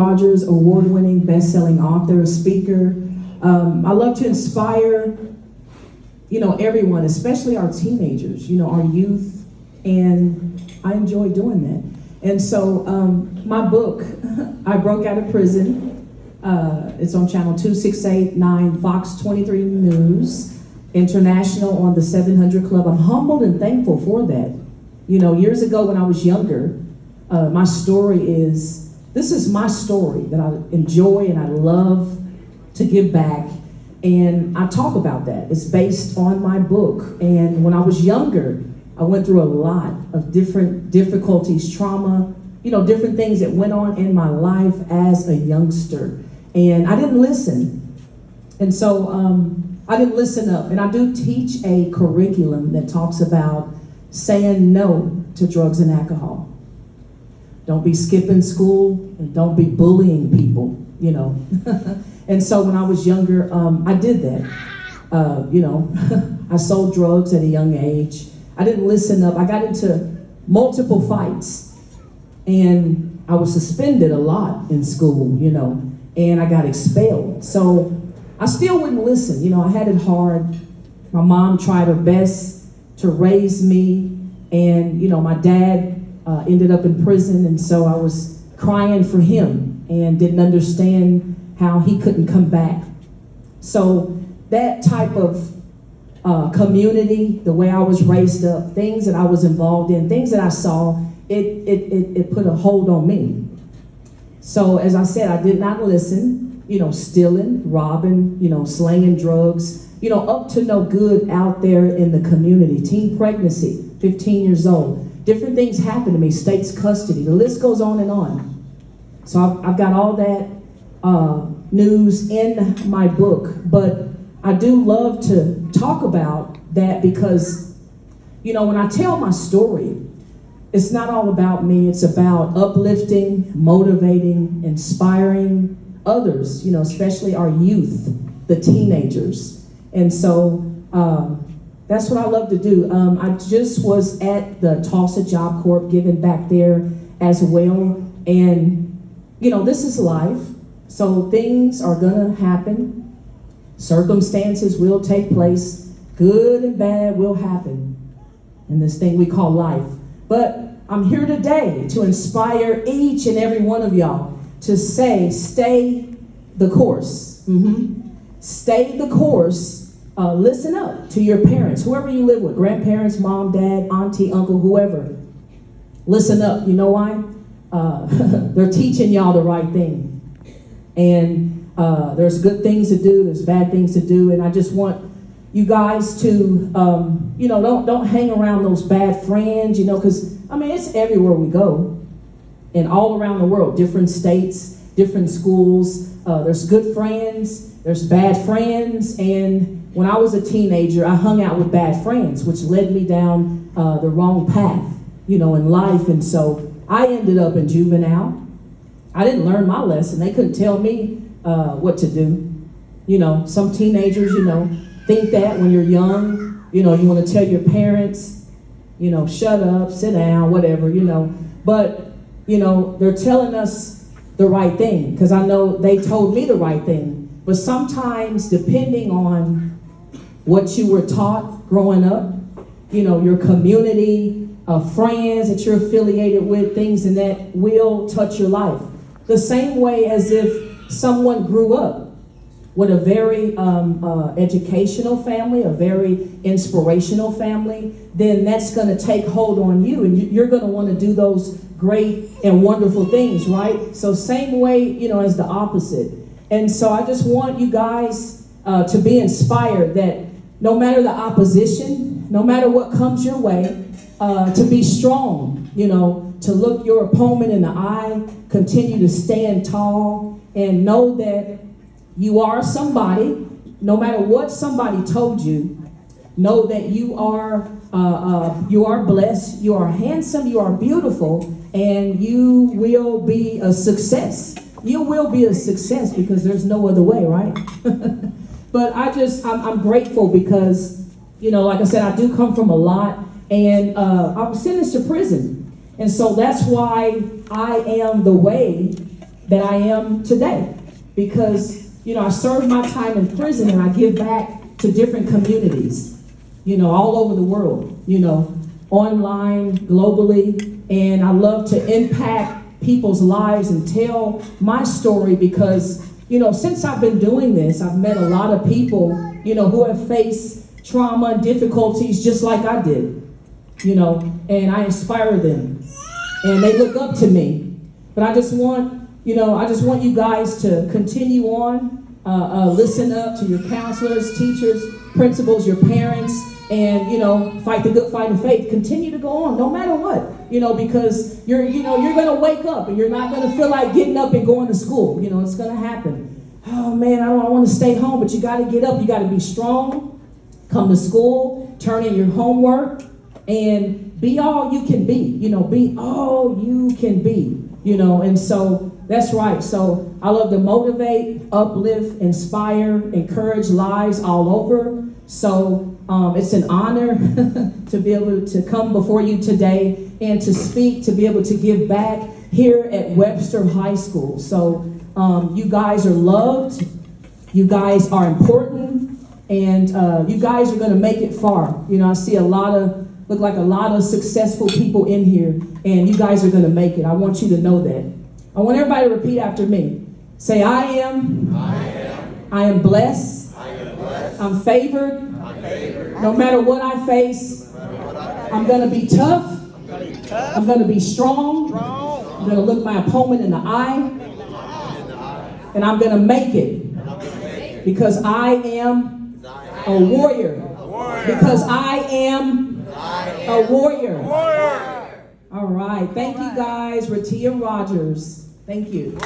Rogers, award-winning, best-selling author, speaker. I love to inspire, everyone, especially our teenagers, our youth, and I enjoy doing that. And so my book, I Broke Out of Prison, it's on channel 2689, Fox 23 News, International on the 700 Club. I'm humbled and thankful for that. Years ago when I was younger, my story this is my story that I enjoy and I love to give back. And I talk about that. It's based on my book. And when I was younger, I went through a lot of different difficulties, trauma, different things that went on in my life as a youngster. And I didn't listen. And so I didn't listen up. And I do teach a curriculum that talks about saying no to drugs and alcohol. Don't be skipping school and don't be bullying people, And so when I was younger, I did that. I sold drugs at a young age. I didn't listen up. I got into multiple fights and I was suspended a lot in school, and I got expelled. So I still wouldn't listen. I had it hard. My mom tried her best to raise me, and, my dad ended up in prison, and so I was crying for him and didn't understand how he couldn't come back. So that type of community, the way I was raised up, things that I was involved in, things that I saw, it put a hold on me. So as I said, I did not listen, stealing, robbing, slanging drugs, up to no good out there in the community. Teen pregnancy, 15 years old. Different things happened to me, state's custody. The list goes on and on. So I've got all that news in my book, but I do love to talk about that because, when I tell my story, it's not all about me. It's about uplifting, motivating, inspiring others, especially our youth, the teenagers. And so that's what I love to do. I just was at the Tulsa Job Corp, giving back there as well. And, this is life. So things are gonna happen. Circumstances will take place. Good and bad will happen in this thing we call life. But I'm here today to inspire each and every one of y'all to stay the course. Stay the course. Listen up to your parents, whoever you live with, grandparents, mom, dad, auntie, uncle, whoever. Listen up. You know why? They're teaching y'all the right thing. And there's good things to do, there's bad things to do, and I just want you guys to, don't hang around those bad friends, because, it's everywhere we go, and all around the world, different states, different schools. There's good friends, there's bad friends, and when I was a teenager, I hung out with bad friends, which led me down the wrong path, in life. And so I ended up in juvenile. I didn't learn my lesson. They couldn't tell me what to do. Some teenagers, think that when you're young, you want to tell your parents, shut up, sit down, whatever, But, they're telling us the right thing because I know they told me the right thing. But sometimes, depending on what you were taught growing up, your community, friends that you're affiliated with, things and that will touch your life. The same way as if someone grew up with a very educational family, a very inspirational family, then that's going to take hold on you, and you're going to want to do those great and wonderful things, right? So same way, as the opposite. And so I just want you guys to be inspired that no matter the opposition, no matter what comes your way, to be strong, to look your opponent in the eye, continue to stand tall, and know that you are somebody. No matter what somebody told you, know that you are blessed, you are handsome, you are beautiful, and you will be a success. You will be a success because there's no other way, right? But I'm grateful because, like I said, I do come from a lot, and I was sentenced to prison. And so that's why I am the way that I am today. Because, I served my time in prison and I give back to different communities, all over the world, online, globally. And I love to impact people's lives and tell my story because, since I've been doing this, I've met a lot of people, who have faced trauma and difficulties just like I did, and I inspire them and they look up to me. But I just want you guys to continue on, listen up to your counselors, teachers, principals, your parents, and fight the good fight of faith. Continue to go on, no matter what, because you're going to wake up and you're not going to feel like getting up and going to school. It's going to happen. Oh man, I don't want to stay home, but you got to get up. You got to be strong. Come to school, turn in your homework, and be all you can be. Be all you can be. And so that's right. So I love to motivate, uplift, inspire, encourage lives all over. So it's an honor to be able to come before you today and to speak, to be able to give back here at Webster High School. So you guys are loved, you guys are important, and you guys are going to make it far. I see look like a lot of successful people in here, and you guys are going to make it. I want you to know that. I want everybody to repeat after me. Say, I am blessed. I'm favored. No matter what I face, I'm going to be tough. I'm going to be strong. I'm going to look my opponent in the eye. And I'm going to make it. Because I am a warrior. Because I am a warrior. All right. Thank you guys. Ratia Rogers. Thank you.